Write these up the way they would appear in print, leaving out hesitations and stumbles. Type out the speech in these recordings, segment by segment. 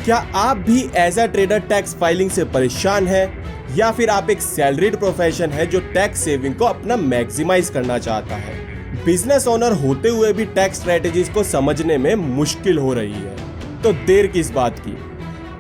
क्या आप भी as a trader tax filing से परेशान हैं या फिर आप एक सैलरीड प्रोफेशन है जो टैक्स सेविंग को अपना मैक्सिमाइज करना चाहता है? बिजनेस ओनर होते हुए भी टैक्स स्ट्रेटेजीज को समझने में मुश्किल हो रही है, तो देर किस बात की।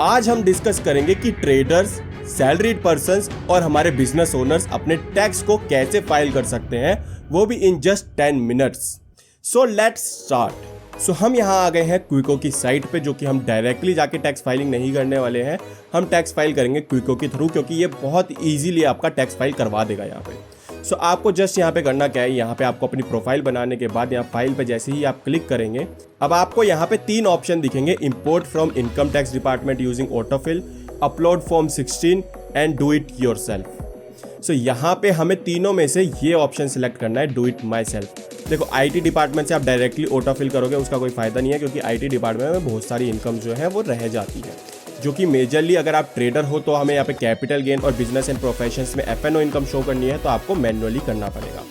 आज हम डिस्कस करेंगे कि ट्रेडर्स, सैलरीड पर्सन्स और हमारे बिजनेस ओनर्स अपने टैक्स को कैसे फाइल कर सकते हैं, वो भी in just 10 minutes. So let's start. हम यहाँ आ गए हैं क्विको की साइट पे, जो कि हम डायरेक्टली जाके टैक्स फाइलिंग नहीं करने वाले हैं। हम टैक्स फाइल करेंगे क्विको के थ्रू, क्योंकि ये बहुत इजीली आपका टैक्स फाइल करवा देगा यहाँ पे। आपको जस्ट यहाँ पे करना क्या है, यहाँ पे आपको अपनी प्रोफाइल बनाने के बाद यहाँ फाइल पे जैसे ही आप क्लिक करेंगे, अब आपको यहाँ पे 3 ऑप्शन दिखेंगे: import from income tax department using autofill, upload form 16 and do it yourself. यहाँ पे हमें तीनों में से ये ऑप्शन सेलेक्ट करना है, डू इट माई सेल्फ। देखो, आईटी डिपार्टमेंट से आप डायरेक्टली ऑटोफिल करोगे, उसका कोई फायदा नहीं है, क्योंकि आईटी डिपार्टमेंट में बहुत सारी इनकम जो है वो रह जाती है, जो कि मेजरली अगर आप ट्रेडर हो तो हमें यहाँ पे कैपिटल गेन और बिजनेस एंड प्रोफेशंस में F and O income show करनी है, तो आपको मैन्युअली करना पड़ेगा।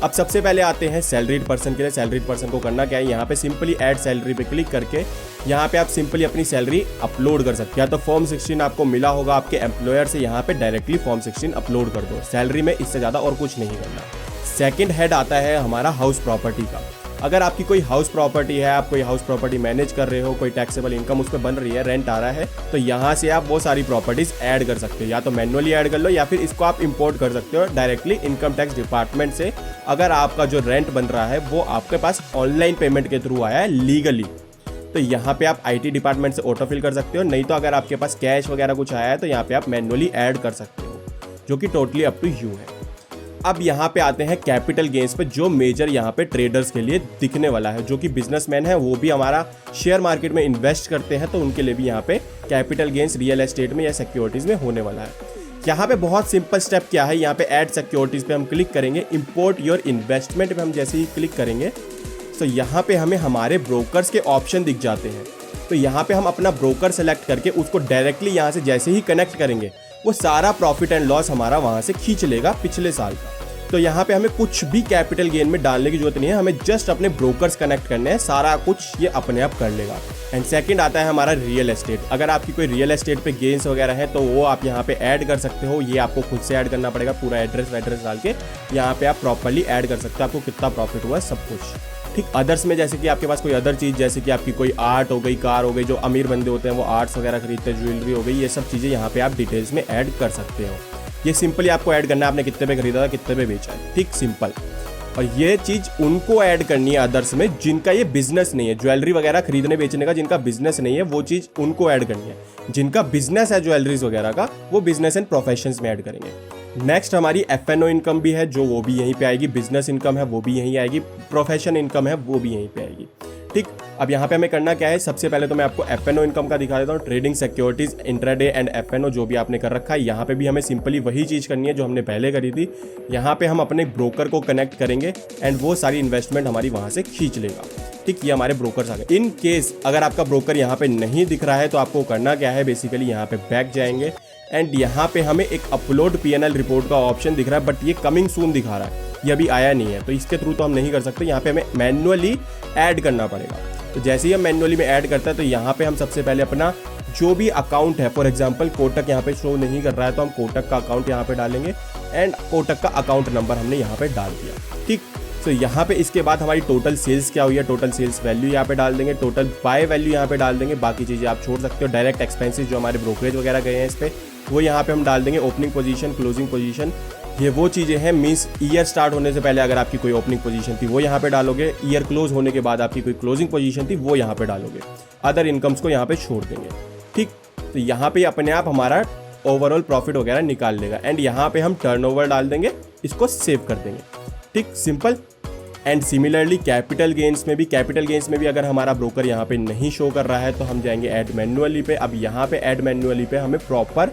अब सबसे पहले आते हैं सैलरीड पर्सन के लिए। सैलरीड पर्सन को करना क्या है, यहाँ पे सिंपली ऐड सैलरी पे क्लिक करके यहाँ पे आप सिंपली अपनी सैलरी अपलोड कर सकते हैं। या तो फॉर्म 16 आपको मिला होगा आपके एम्प्लॉयर से, यहाँ पे डायरेक्टली फॉर्म 16 अपलोड कर दो सैलरी में, इससे ज़्यादा और कुछ नहीं करना। सेकंड हेड आता है हमारा हाउस प्रॉपर्टी का। अगर आपकी कोई हाउस प्रॉपर्टी है, आप कोई हाउस प्रॉपर्टी मैनेज कर रहे हो, कोई टैक्सेबल इनकम उस पर बन रही है, रेंट आ रहा है, तो यहाँ से आप वो सारी प्रॉपर्टीज ऐड कर सकते हो। या तो मैन्युअली ऐड कर लो, या फिर इसको आप इंपोर्ट कर सकते हो डायरेक्टली इनकम टैक्स डिपार्टमेंट से। अगर आपका जो रेंट बन रहा है वो आपके पास ऑनलाइन पेमेंट के थ्रू आया है लीगली, तो यहाँ पे आप आईटी डिपार्टमेंट से ऑटोफिल कर सकते हो। नहीं तो अगर आपके पास कैश वगैरह कुछ आया है तो यहाँ पे आप मैन्युअली ऐड कर सकते हो, जो कि टोटली अप टू यू है। अब यहाँ पे आते हैं कैपिटल गेन्स पे, जो मेजर यहाँ पे ट्रेडर्स के लिए दिखने वाला है। जो कि बिजनेसमैन है वो भी हमारा शेयर मार्केट में इन्वेस्ट करते हैं, तो उनके लिए भी यहाँ पे कैपिटल गेन्स रियल एस्टेट में या सिक्योरिटीज में होने वाला है। यहाँ पे बहुत सिंपल स्टेप क्या है, यहाँ पे ऐड सिक्योरिटीज पे हम क्लिक करेंगे। इंपोर्ट योर इन्वेस्टमेंट पे हम जैसे ही क्लिक करेंगे तो यहाँ पे हमें हमारे ब्रोकर्स के ऑप्शन दिख जाते हैं। तो यहाँ पे हम अपना ब्रोकर सेलेक्ट करके उसको डायरेक्टली यहाँ से जैसे ही कनेक्ट करेंगे, वो सारा प्रॉफिट एंड लॉस हमारा वहाँ से खींच लेगा पिछले साल का। तो यहाँ पे हमें कुछ भी कैपिटल गेन में डालने की जरूरत नहीं है, हमें जस्ट अपने ब्रोकर्स कनेक्ट करने हैं, सारा कुछ ये अपने आप कर लेगा। एंड सेकंड आता है हमारा रियल एस्टेट। अगर आपकी कोई रियल एस्टेट पे गेन्स वगैरह है तो वो आप यहाँ पे ऐड कर सकते हो। ये आपको खुद से ऐड करना पड़ेगा, पूरा एड्रेस डाल के यहाँ पे आप प्रॉपरली ऐड कर सकते हो, आपको कितना प्रॉफिट हुआ सब कुछ। ठीक, अदर्स में जैसे कि आपके पास कोई अदर चीज़, जैसे कि आपकी कोई आर्ट हो गई, कार हो गई, जो अमीर बंदे होते हैं वो आर्ट्स वगैरह खरीदते हैं, ज्वेलरी हो गई, ये सब चीज़ें यहाँ पे आप डिटेल्स में ऐड कर सकते हो। ये सिंपली आपको ऐड करना है, आपने कितने पे खरीदा था, कितने पे बेचा है, ठीक, सिंपल। और ये चीज़ उनको ऐड करनी है अदर्स में जिनका ये बिजनेस नहीं है, ज्वेलरी वगैरह खरीदने बेचने का जिनका बिजनेस नहीं है, वो चीज़ उनको ऐड करनी है। जिनका बिजनेस है ज्वेलरीज वगैरह का, वो बिजनेस एंड प्रोफेशंस में ऐड करेंगे। नेक्स्ट हमारी एफ एन ओ इनकम भी है, जो वो भी यहीं पे आएगी। बिजनेस इनकम है वो भी यहीं आएगी, प्रोफेशन इनकम है वो भी यहीं पे आएगी। ठीक, अब यहाँ पे हमें करना क्या है, सबसे पहले तो मैं आपको एफ एन ओ इनकम का दिखा देता हूँ। Trading, securities, intraday and F N O जो भी आपने कर रखा है, यहाँ पे भी हमें सिंपली वही चीज़ करनी है जो हमने पहले करी थी। यहाँ पे हम अपने ब्रोकर को कनेक्ट करेंगे एंड वो सारी इन्वेस्टमेंट हमारी वहाँ से खींच लेगा। ठीक, ये हमारे ब्रोकर्स आ गए। इन केस अगर आपका ब्रोकर यहाँ पे नहीं दिख रहा है तो आपको करना क्या है, बेसिकली यहाँ पे बैक जाएंगे एंड यहाँ पे हमें एक अपलोड पीएनएल रिपोर्ट का ऑप्शन दिख रहा है, बट ये कमिंग सून दिखा रहा है, ये अभी आया नहीं है, तो इसके थ्रू तो हम नहीं कर सकते। यहाँ पे हमें मैन्युअली ऐड करना पड़ेगा। तो जैसे ही हम मैन्युअली में ऐड करता है तो यहाँ पे हम सबसे पहले अपना जो भी अकाउंट है, फॉर एग्जांपल कोटक यहाँ पे शो नहीं कर रहा है तो हम कोटक का अकाउंट यहाँ पे डालेंगे एंड कोटक का अकाउंट नंबर हमने यहाँ पे डाल दिया। ठीक, तो यहाँ पे इसके बाद हमारी टोटल सेल्स क्या हुई है, टोटल सेल्स वैल्यू यहाँ पे डाल देंगे, टोटल बाय वैल्यू यहाँ पे डाल देंगे। बाकी चीज़ें आप छोड़ सकते हो। डायरेक्ट एक्सपेंसेस जो हमारे ब्रोकरेज वगैरह गए हैं इस पर, वो यहाँ पे हम डाल देंगे। ओपनिंग पोजीशन, क्लोजिंग पोजीशन, ये वो चीज़ें हैं, मीन्स ईयर स्टार्ट होने से पहले अगर आपकी कोई ओपनिंग पोजीशन थी वो यहाँ पे डालोगे, ईयर क्लोज होने के बाद आपकी कोई क्लोजिंग पोजीशन थी वो यहाँ पे डालोगे। अदर इनकम्स को यहाँ पे छोड़ देंगे। ठीक, तो यहाँ पे अपने आप हमारा ओवरऑल प्रॉफिट वगैरह निकाल लेगा एंड यहाँ पे हम टर्नओवर डाल देंगे, इसको सेव कर देंगे। ठीक, simple. And similarly capital gains में भी अगर हमारा ब्रोकर यहाँ पे नहीं शो कर रहा है तो हम जाएंगे ऐड मैन्युअली पे। अब यहाँ पे ऐड मैन्युअली पे हमें प्रॉपर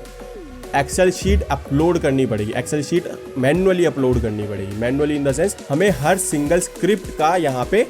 एक्सेल शीट अपलोड करनी पड़ेगी, एक्सेल शीट मैन्युअली अपलोड करनी पड़ेगी। मैन्युअली इन द सेंस हमें हर सिंगल स्क्रिप्ट का यहाँ पे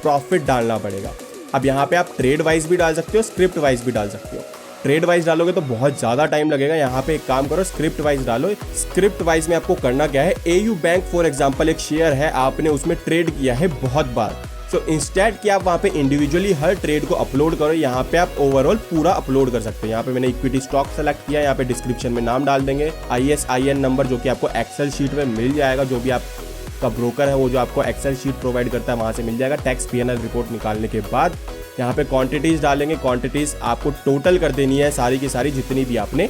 प्रॉफिट डालना पड़ेगा। अब यहाँ पे आप ट्रेड वाइज भी डाल सकते हो, स्क्रिप्ट वाइज भी डाल सकते हो। ट्रेड वाइज डालोगे तो बहुत ज़्यादा टाइम लगेगा, यहाँ पे एक काम करो, स्क्रिप्ट वाइज डालो। स्क्रिप्ट वाइज में आपको करना क्या है, एयू बैंक फॉर एग्जांपल एक शेयर है, आपने उसमें ट्रेड किया है बहुत बार, सो इंस्टेड कि आप वहाँ पे इंडिविजुअली हर ट्रेड को अपलोड करो, यहाँ पे आप ओवरऑल पूरा अपलोड कर सकते हैं। यहाँ पे मैंने इक्विटी स्टॉक सेलेक्ट किया, यहाँ पे डिस्क्रिप्शन में नाम डाल देंगे, ISIN नंबर जो कि आपको एक्सेल शीट में मिल जाएगा, जो भी आपका ब्रोकर है वो जो आपको एक्सेल शीट प्रोवाइड करता है वहाँ से मिल जाएगा। टैक्स P&L रिपोर्ट निकालने के बाद यहाँ पे क्वांटिटीज़ डालेंगे, क्वांटिटीज़ आपको टोटल कर देनी है सारी की सारी जितनी भी आपने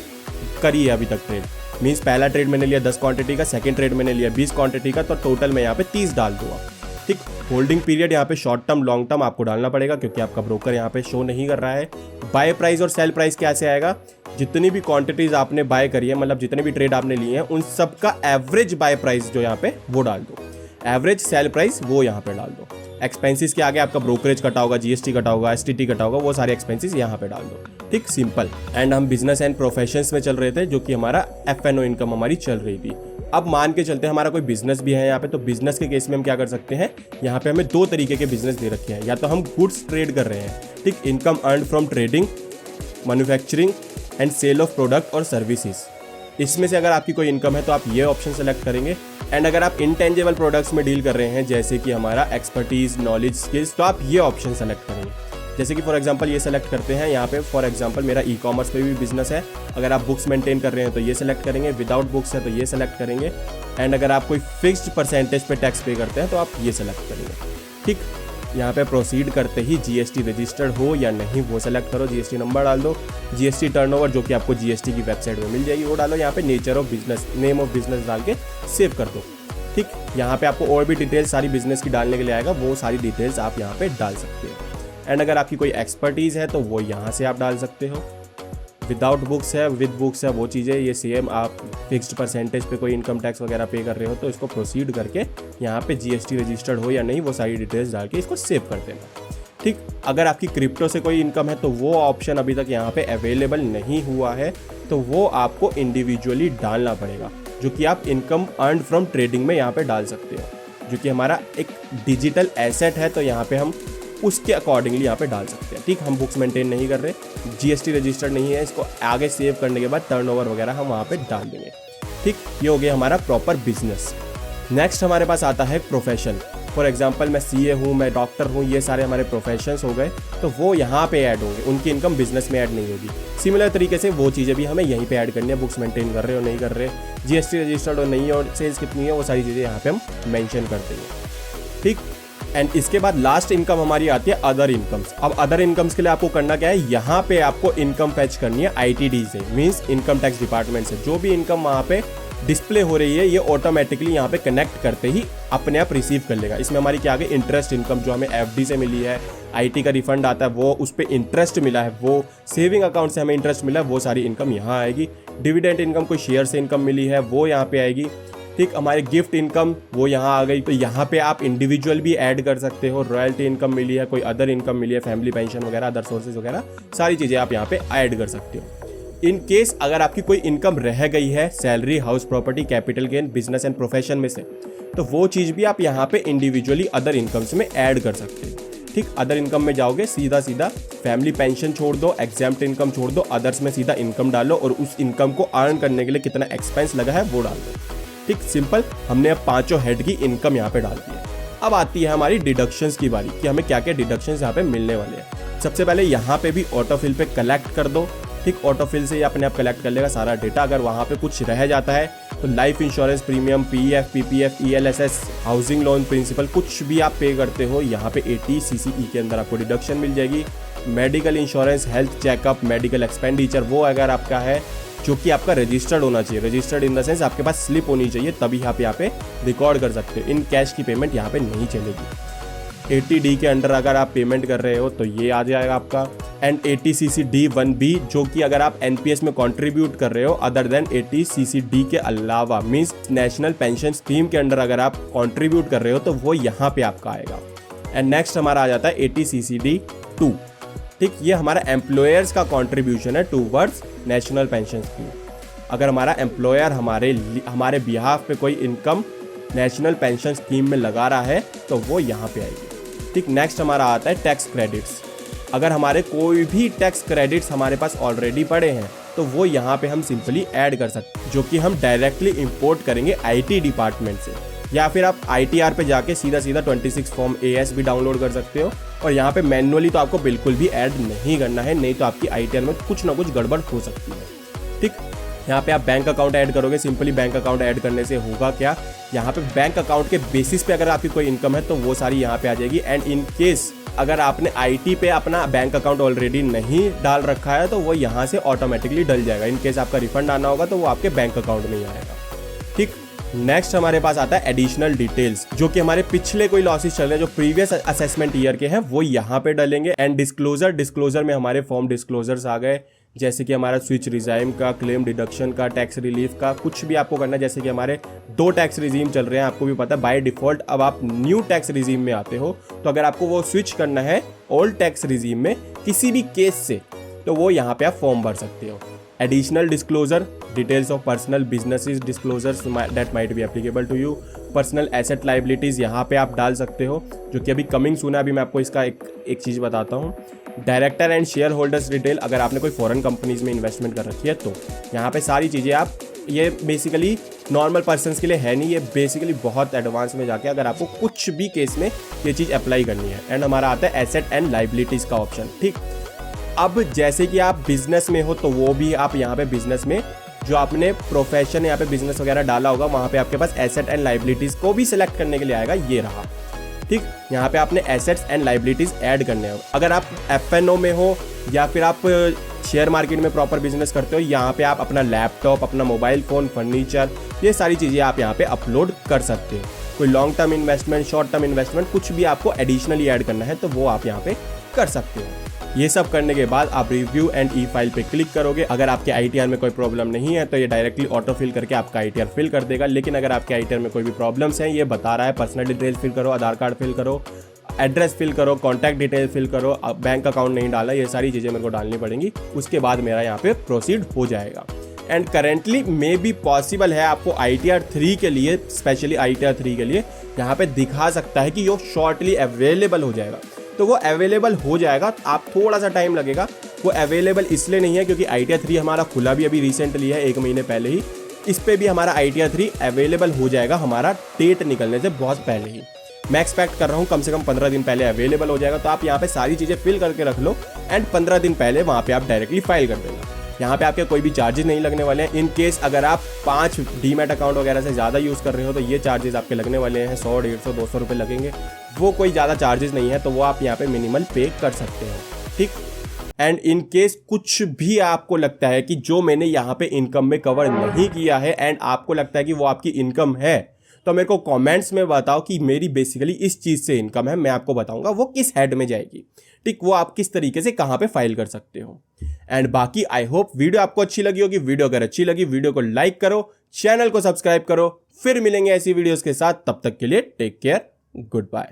करी है अभी तक ट्रेड। मीन्स पहला ट्रेड मैंने लिया 10 क्वांटिटी का, सेकंड ट्रेड मैंने लिया 20 क्वांटिटी का, तो टोटल मैं यहाँ पे 30 डाल दूंगा। ठीक, होल्डिंग पीरियड यहाँ पे शॉर्ट टर्म लॉन्ग टर्म आपको डालना पड़ेगा क्योंकि आपका ब्रोकर यहाँ पे शो नहीं कर रहा है। बाय प्राइस और सेल प्राइस कैसे आएगा, जितनी भी क्वांटिटीज आपने बाय करी है, मतलब जितने भी ट्रेड आपने लिए हैं उन सब का एवरेज बाय प्राइस जो यहाँ पे वो डाल दो, एवरेज सेल प्राइस वो यहाँ पे डाल दो। एक्सपेंसेस के आगे आपका ब्रोकरेज कटा होगा, GST कटा होगा, STT कटा होगा, वो सारे एक्सपेंसेस यहाँ पे डाल दो। ठीक, सिंपल। एंड हम बिजनेस एंड प्रोफेशंस में चल रहे थे जो कि हमारा F&O इनकम हमारी चल रही थी। अब मान के चलते हैं हमारा कोई बिजनेस भी है यहाँ पे, तो बिजनेस के केस में हम क्या कर सकते हैं, यहाँ पे हमें 2 तरीके के बिजनेस दे रखे हैं। या तो हम गुड्स ट्रेड कर रहे हैं, ठीक, income earn from trading, manufacturing and sale of product और सर्विसेज। इसमें से अगर आपकी कोई इनकम है तो आप ये ऑप्शन सेलेक्ट करेंगे। एंड अगर आप इंटेंजिबल प्रोडक्ट्स में डील कर रहे हैं जैसे कि हमारा एक्सपर्टीज, नॉलेज, स्किल्स, तो आप ये ऑप्शन सेलेक्ट करेंगे। जैसे कि फॉर एग्जांपल ये सेलेक्ट करते हैं, यहाँ पे फॉर एग्जांपल मेरा ई-कॉमर्स पे भी बिजनेस है, अगर आप बुक्स मेंटेन कर रहे हैं तो ये सेलेक्ट करेंगे, विदाउट बुक्स है तो ये सेलेक्ट करेंगे। एंड अगर आप कोई फिक्स्ड परसेंटेज पे टैक्स पे करते हैं तो आप ये सेलेक्ट करेंगे। ठीक, यहाँ पे प्रोसीड करते ही GST रजिस्टर्ड हो या नहीं वो सेलेक्ट करो, GST नंबर डाल दो, GST टर्नओवर जो कि आपको GST की वेबसाइट में मिल जाएगी वो डालो, यहाँ पे nature of business, name of business डाल के सेव कर दो। ठीक, यहाँ पे आपको और भी डिटेल्स सारी बिजनेस की डालने के लिए आएगा, वो सारी डिटेल्स आप यहाँ पे डाल सकते हो। एंड अगर आपकी कोई एक्सपर्टीज़ है तो वो यहाँ से आप डाल सकते हो। विदाउट बुक्स है, विद बुक्स है, वो चीज़ें ये सेम, आप फिक्स्ड परसेंटेज पे कोई इनकम टैक्स वगैरह पे कर रहे हो तो इसको प्रोसीड करके यहाँ पे GST रजिस्टर्ड हो या नहीं वो सारी डिटेल्स डाल के इसको सेव कर देना। ठीक, अगर आपकी क्रिप्टो से कोई इनकम है तो वो ऑप्शन अभी तक यहाँ पे अवेलेबल नहीं हुआ है, तो वो आपको इंडिविजुअली डालना पड़ेगा, जो कि आप इनकम अर्न फ्रॉम ट्रेडिंग में यहाँ पे डाल सकते हो, जो कि हमारा एक डिजिटल एसेट है, तो यहाँ पे हम उसके अकॉर्डिंगली यहाँ पे डाल सकते हैं। ठीक, हम बुक्स मेंटेन नहीं कर रहे, GST रजिस्टर्ड नहीं है, इसको आगे सेव करने के बाद टर्नओवर वगैरह हम वहाँ पे डाल देंगे। ठीक, ये हो गया हमारा प्रॉपर बिजनेस। नेक्स्ट हमारे पास आता है प्रोफेशन। फॉर एग्जांपल मैं CA हूँ, मैं डॉक्टर हूँ, ये सारे हमारे प्रोफेशंस हो गए, तो वो यहाँ पे ऐड होंगे, उनकी इनकम बिजनेस में ऐड नहीं होगी। सिमिलर तरीके से वो चीज़ें भी हमें यहीं पे ऐड करनी है, बुक्स मेंटेन कर रहे हो नहीं कर रहे, GST रजिस्टर्ड हो नहीं और सेल्स कितनी है, वो सारी चीज़ें यहाँ पे हम मेंशन कर देंगे। ठीक, एंड इसके बाद लास्ट इनकम हमारी आती है अदर इनकम्स। अब अदर इनकम्स के लिए आपको करना क्या है, यहाँ पे आपको इनकम फैच करनी है ITD से, मीन्स इनकम टैक्स डिपार्टमेंट से। जो भी इनकम वहाँ पे डिस्प्ले हो रही है ये ऑटोमेटिकली यहाँ पे कनेक्ट करते ही अपने आप रिसीव कर लेगा। इसमें हमारी क्या आ गई, इंटरेस्ट इनकम जो हमें FD से मिली है, IT का रिफंड आता है वो, उस पर इंटरेस्ट मिला है, वो सेविंग अकाउंट से हमें इंटरेस्ट मिला है, वो सारी इनकम यहाँ आएगी। डिविडेंड इनकम, कोई शेयर से इनकम मिली है वो यहाँ पे आएगी। ठीक, हमारे गिफ्ट इनकम वो यहाँ आ गई, तो यहाँ पे आप इंडिविजुअल भी ऐड कर सकते हो। रॉयल्टी इनकम मिली है, कोई अदर इनकम मिली है, फैमिली पेंशन वगैरह, अदर सोर्सेज वगैरह, सारी चीज़ें आप यहाँ पे ऐड कर सकते हो। इन केस अगर आपकी कोई इनकम रह गई है, salary, house property, capital gain, business and profession में से, तो वो चीज़ भी आप यहाँ पे इंडिविजुअली अदर इनकम्स में ऐड कर सकते हो। ठीक, अदर इनकम में जाओगे, सीधा सीधा फैमिली पेंशन छोड़ दो, एग्जाम्प्ट इनकम छोड़ दो, अदर्स में सीधा इनकम डालो और उस इनकम को अर्न करने के लिए कितना एक्सपेंस लगा है वो डाल दो। ठीक, सिंपल। हमने अब 5 हेड की इनकम यहाँ पे डाल दी है। अब आती है हमारी डिडक्शंस की बारी कि हमें क्या क्या डिडक्शंस यहाँ पे मिलने वाले हैं। सबसे पहले यहाँ पे भी ऑटोफिल पे कलेक्ट कर दो। ठीक, ऑटोफिल से ये अपने आप कलेक्ट कर लेगा सारा डेटा। अगर वहाँ पे कुछ रह जाता है तो life insurance premium, PF, PPF, ELSS, housing loan principal, कुछ भी आप पे करते हो यहाँ पे 80 CCE के अंदर आपको डिडक्शन मिल जाएगी। Medical insurance, health checkup, medical expenditure, वो अगर आपका है जो कि आपका रजिस्टर्ड होना चाहिए, रजिस्टर्ड इन द सेंस आपके पास स्लिप होनी चाहिए, तभी आप यहाँ पे रिकॉर्ड कर सकते हो। इन कैश की पेमेंट यहाँ पे नहीं चलेगी। 80D के अंडर अगर आप पेमेंट कर रहे हो तो ये आ जाएगा आपका। एंड 80CCD1B जो कि अगर आप NPS में कंट्रीब्यूट कर रहे हो अदर देन 80CCD के अलावा, मीन्स नेशनल पेंशन स्कीम के अंडर अगर आप कंट्रीब्यूट कर रहे हो तो वो यहाँ पे आपका आएगा। एंड नेक्स्ट हमारा आ जाता है 80CCD2। ठीक, ये हमारा एम्प्लॉयर्स का कंट्रीब्यूशन है टूवर्ड्स नेशनल पेंशन स्कीम। अगर हमारा एम्प्लॉयर हमारे बिहाफ पे कोई इनकम नेशनल पेंशन स्कीम में लगा रहा है तो वो यहाँ पे आएगी। ठीक, नेक्स्ट हमारा आता है टैक्स क्रेडिट्स। अगर हमारे कोई भी टैक्स क्रेडिट्स हमारे पास ऑलरेडी पड़े हैं तो वो यहाँ पे हम सिंपली ऐड कर सकते हैं, जो कि हम डायरेक्टली इंपोर्ट करेंगे IT डिपार्टमेंट से। या फिर आप ITR पे जाके सीधा 26 फॉर्म AS भी डाउनलोड कर सकते हो। और यहाँ पे मैन्युअली तो आपको बिल्कुल भी ऐड नहीं करना है, नहीं तो आपकी ITR में कुछ ना कुछ गड़बड़ हो सकती है। ठीक, यहाँ पे आप बैंक अकाउंट ऐड करोगे। सिंपली बैंक अकाउंट ऐड करने से होगा क्या, यहाँ पे बैंक अकाउंट के बेसिस पे अगर आपकी कोई इनकम है तो वो सारी यहाँ पे आ जाएगी। एंड इन केस अगर आपने IT पे अपना बैंक अकाउंट ऑलरेडी नहीं डाल रखा है तो वो यहाँ से ऑटोमेटिकली डल जाएगा। इन केस आपका रिफंड आना होगा तो वो आपके बैंक अकाउंट में ही आएगा। ठीक, नेक्स्ट हमारे पास आता है एडिशनल डिटेल्स, जो कि हमारे पिछले कोई लॉसेस चल रहे हैं जो प्रीवियस असेसमेंट ईयर के हैं वो यहाँ पे डलेंगे। एंड डिस्क्लोजर में हमारे फॉर्म डिस्क्लोजर्स आ गए, जैसे कि हमारा स्विच रिजाइम का, क्लेम डिडक्शन का, टैक्स रिलीफ का, कुछ भी आपको करना है। जैसे कि हमारे 2 टैक्स रिजीम चल रहे हैं, आपको भी पता है बाय डिफॉल्ट अब आप न्यू टैक्स रिजीम में आते हो, तो अगर आपको वो स्विच करना है ओल्ड टैक्स रिजीम में किसी भी केस से, तो वो यहाँ पे आप फॉर्म भर सकते हो। Additional disclosure, details of personal businesses disclosures that might be applicable to you. Personal asset liabilities यहाँ पे आप डाल सकते हो, जो कि अभी कमिंग सुना। अभी मैं आपको इसका एक चीज़ बताता हूँ। Director and share holders detail, अगर आपने कोई फॉरेन कंपनीज में इन्वेस्टमेंट कर रखी है तो यहाँ पे सारी चीज़ें आप, ये बेसिकली नॉर्मल पर्सन्स के लिए है नहीं, ये बेसिकली बहुत एडवांस में जाके अगर आपको कुछ भी केस में ये चीज़ अप्लाई करनी है। एंड हमारा आता है एसेट एंड लाइबिलिटीज़ का ऑप्शन। ठीक, अब जैसे कि आप बिजनेस में हो तो वो भी आप यहाँ पे बिजनेस में जो आपने प्रोफेशन यहाँ पे बिजनेस वगैरह डाला होगा वहाँ पे आपके पास एसेट एंड लाइबिलिटीज़ को भी सिलेक्ट करने के लिए आएगा, ये रहा। ठीक, यहाँ पे आपने एसेट्स एंड लाइबिलिटीज़ ऐड करने हो। अगर आप FNO में हो या फिर आप शेयर मार्केट में प्रॉपर बिजनेस करते हो, यहाँ पे आप अपना लैपटॉप, अपना मोबाइल फ़ोन, फर्नीचर, ये सारी चीज़ें आप यहाँ पे अपलोड कर सकते हो। कोई long term investment, short term investment, कुछ भी आपको एडिशनली ऐड करना है तो वो आप यहाँ पे कर सकते हो। ये सब करने के बाद आप रिव्यू एंड ई फाइल पे क्लिक करोगे। अगर आपके ITR में कोई प्रॉब्लम नहीं है तो ये डायरेक्टली ऑटो फिल करके आपका ITR फिल कर देगा। लेकिन अगर आपके ITR में कोई भी प्रॉब्लम्स हैं, ये बता रहा है पर्सनल डिटेल्स फिल करो, आधार कार्ड फिल करो, एड्रेस फिल करो, कॉन्टैक्ट डिटेल फिल करो, बैंक अकाउंट नहीं डाला, ये सारी चीज़ें मेरे को डालनी पड़ेंगी, उसके बाद मेरा यहाँ पे प्रोसीड हो जाएगा। And currently may be possible है आपको ITR 3 के लिए, स्पेशली ITR 3 के लिए यहाँ पे दिखा सकता है कि यो शॉर्टली अवेलेबल हो जाएगा। तो वो अवेलेबल हो जाएगा, आप थोड़ा सा टाइम लगेगा। वो अवेलेबल इसलिए नहीं है क्योंकि ITR 3 हमारा खुला भी अभी रिसेंटली है, 1 महीने पहले ही। इस पे भी हमारा ITR 3 अवेलेबल हो जाएगा हमारा डेट निकलने से बहुत पहले ही। मैं एक्सपेक्ट कर रहा हूँ कम से कम 15 दिन पहले अवेलेबल हो जाएगा। तो आप यहाँ पे सारी चीज़ें फिल करके रख लो एंड 15 दिन पहले वहाँ पे आप डायरेक्टली फाइल कर देना। यहाँ पे आपके कोई भी चार्जेस नहीं लगने वाले हैं। इन केस अगर आप 5 डीमैट अकाउंट वगैरह से ज़्यादा यूज़ कर रहे हो तो ये चार्जेस आपके लगने वाले हैं, 100, 150, 200 रुपये लगेंगे। वो कोई ज़्यादा चार्जेस नहीं है, तो वो आप यहाँ पे मिनिमल पे कर सकते हो। ठीक, एंड इन केस कुछ भी आपको लगता है कि जो मैंने यहाँ पे इनकम में कवर नहीं किया है एंड आपको लगता है कि वो आपकी इनकम है, तो मेरे को कमेंट्स में बताओ कि मेरी बेसिकली इस चीज़ से इनकम है। मैं आपको बताऊंगा वो किस हेड में जाएगी। ठीक, वो आप किस तरीके से कहाँ पे फाइल कर सकते हो। एंड बाकी आई होप वीडियो आपको अच्छी लगी होगी। वीडियो अगर अच्छी लगी, वीडियो को लाइक करो, चैनल को सब्सक्राइब करो। फिर मिलेंगे ऐसी वीडियोस के साथ, तब तक के लिए टेक केयर, गुड बाय।